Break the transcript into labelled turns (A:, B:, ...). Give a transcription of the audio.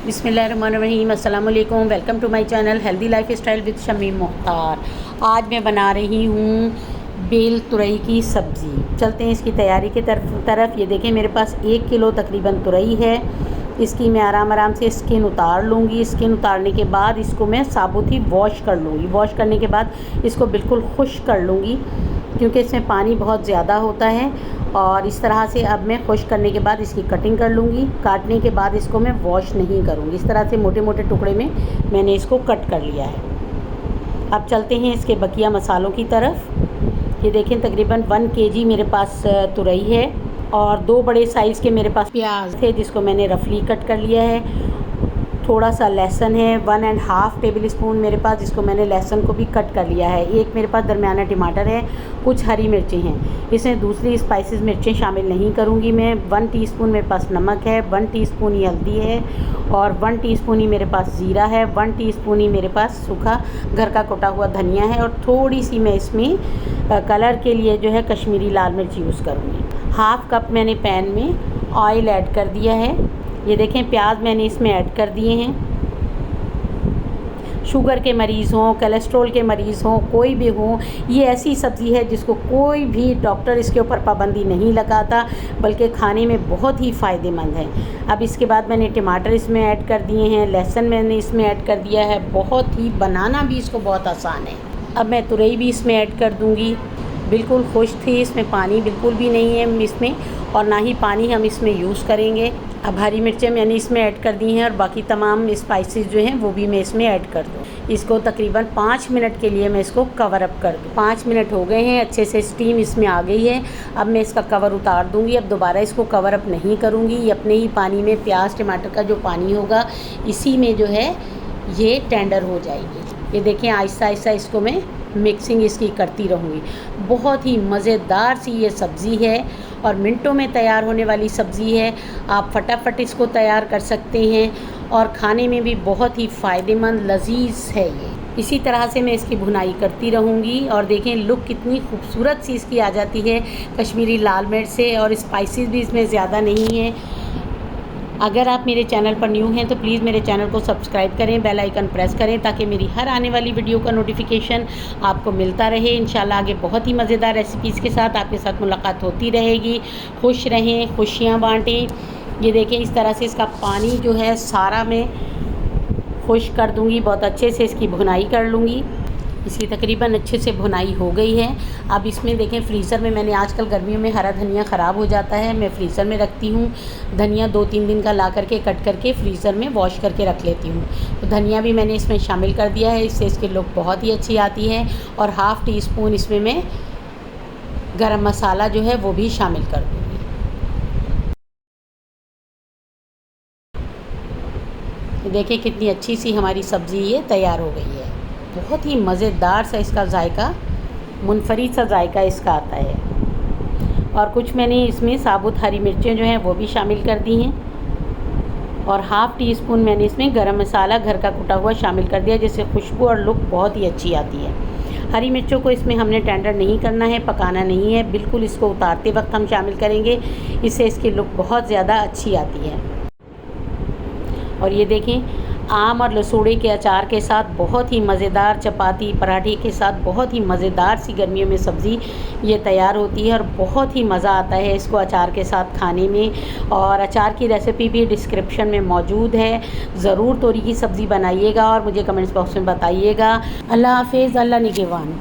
A: बिस्मिल्लाहिर्रहमानिर्रहीम, अस्सलाम वालेकुम। Welcome to my channel healthy life style with Shamim Mukhtar. आज मैं बना रही हूँ बेल तुरई की सब्ज़ी। चलते हैं इसकी तैयारी के तरफ। ये देखें, मेरे पास 1 किलो तकरीबन तुरई है। इसकी मैं आराम से स्किन उतार लूँगी। स्किन उतारने के बाद इसको मैं साबुत ही वॉश कर लूँगी। वॉश करने के बाद इसको बिल्कुल खुश्क कर लूँगी, क्योंकि इसमें पानी बहुत ज़्यादा होता है। और इस तरह से अब मैं खुश्क करने के बाद इसकी कटिंग कर लूँगी। काटने के बाद इसको मैं वॉश नहीं करूँगी। इस तरह से मोटे मोटे टुकड़े में मैंने इसको कट कर लिया है। अब चलते हैं इसके बकिया मसालों की तरफ। ये देखें, तकरीबन 1 केजी मेरे पास तुरई है और 2 बड़े साइज़ के मेरे पास प्याज थे, जिसको मैंने रफली कट कर लिया है। थोड़ा सा लहसुन है, 1.5 टेबल स्पून मेरे पास, जिसको मैंने लहसुन को भी कट कर लिया है। एक मेरे पास दरमियाना टमाटर है, कुछ हरी मिर्चें हैं। इसमें दूसरी स्पाइसेस मिर्चें शामिल नहीं करूँगी मैं। 1 टीस्पून मेरे पास नमक है, 1 टीस्पून ही हल्दी है और 1 टीस्पून ही मेरे पास ज़ीरा है, 1 टीस्पून ही मेरे पास सूखा घर का कुटा हुआ धनिया है और थोड़ी सी मैं इसमें कलर के लिए जो है कश्मीरी लाल मिर्च यूज़ करूँगी। 1/2 कप मैंने पैन में ऑयल ऐड कर दिया है। ये देखें, प्याज मैंने इसमें ऐड कर दिए हैं। शुगर के मरीज़ हों, कोलेस्ट्रॉल के मरीज़ हों, कोई भी हो, ये ऐसी सब्ज़ी है जिसको कोई भी डॉक्टर इसके ऊपर पाबंदी नहीं लगाता, बल्कि खाने में बहुत ही फ़ायदेमंद है। अब इसके बाद मैंने टमाटर इसमें ऐड कर दिए हैं, लहसुन मैंने इसमें ऐड कर दिया है। बहुत ही बनाना भी इसको बहुत आसान है। अब मैं तुरई भी इसमें ऐड कर दूँगी। बिल्कुल खुश थी, इसमें पानी बिल्कुल भी नहीं है इसमें, और ना ही पानी हम इसमें यूज़ करेंगे। अब हरी मिर्चें मैंने इसमें ऐड कर दी हैं और बाकी तमाम स्पाइसेस जो हैं वो भी मैं इसमें ऐड कर दूँ। इसको तकरीबन 5 मिनट के लिए मैं इसको कवर अप कर दूँ। 5 मिनट हो गए हैं, अच्छे से स्टीम इसमें आ गई है। अब मैं इसका कवर उतार दूँगी। अब दोबारा इसको कवर अप नहीं करूँगी। ये अपने ही पानी में, प्याज टमाटर का जो पानी होगा, इसी में जो है ये टेंडर हो जाएगी। ये देखें, आहिस्ता आहिस्ता इसको मैं मिक्सिंग इसकी करती रहूँगी। बहुत ही मज़ेदार सी ये सब्ज़ी है और मिनटों में तैयार होने वाली सब्ज़ी है। आप फटाफट इसको तैयार कर सकते हैं और खाने में भी बहुत ही फ़ायदेमंद लजीज है ये। इसी तरह से मैं इसकी भुनाई करती रहूँगी। और देखें, लुक कितनी खूबसूरत सी इसकी आ जाती है कश्मीरी लाल मिर्च से, और स्पाइसेस भी इसमें ज़्यादा नहीं है। अगर आप मेरे चैनल पर न्यू हैं तो प्लीज़ मेरे चैनल को सब्सक्राइब करें, बेल आइकन प्रेस करें, ताकि मेरी हर आने वाली वीडियो का नोटिफिकेशन आपको मिलता रहे। इंशाल्लाह आगे बहुत ही मज़ेदार रेसिपीज़ के साथ आपके साथ मुलाकात होती रहेगी। खुश रहें, खुशियाँ बाँटें। ये देखें, इस तरह से इसका पानी जो है सारा मैं खुश्क कर दूँगी। बहुत अच्छे से इसकी भुनाई कर लूँगी। इसकी तकरीबन अच्छे से भुनाई हो गई है। अब इसमें देखें, फ्रीज़र में मैंने, आजकल गर्मियों में हरा धनिया ख़राब हो जाता है, मैं फ्रीज़र में रखती हूँ। धनिया 2-3 दिन का ला करके कट करके फ्रीज़र में वॉश करके रख लेती हूँ। तो धनिया भी मैंने इसमें शामिल कर दिया है। इससे इसकी लुक बहुत ही अच्छी आती है। और 1/2 टीस्पून इसमें मैं गरम मसाला जो है वो भी शामिल कर दूँगी। देखिए कितनी अच्छी सी हमारी सब्ज़ी ये तैयार हो गई है। बहुत ही मज़ेदार सा इसका जायका, मुनफरिद सा जायका इसका आता है। और कुछ मैंने इसमें साबुत हरी मिर्चें जो हैं वो भी शामिल कर दी हैं। और 1/2 टीस्पून मैंने इसमें गरम मसाला घर का कुटा हुआ शामिल कर दिया, जिससे खुशबू और लुक बहुत ही अच्छी आती है। हरी मिर्चों को इसमें हमने टेंडर नहीं करना है, पकाना नहीं है, बिल्कुल इसको उतारते वक्त हम शामिल करेंगे। इससे इसकी लुक बहुत ज़्यादा अच्छी आती है। और ये देखें, आम और लसूड़े के अचार के साथ बहुत ही मज़ेदार, चपाती पराठे के साथ बहुत ही मज़ेदार सी गर्मियों में सब्ज़ी ये तैयार होती है और बहुत ही मज़ा आता है इसको अचार के साथ खाने में। और अचार की रेसिपी भी डिस्क्रिप्शन में मौजूद है। ज़रूर तोरी की सब्ज़ी बनाइएगा और मुझे कमेंट्स बॉक्स में बताइएगा। अल्लाह हाफ़िज़, अल्लाह निगहबान।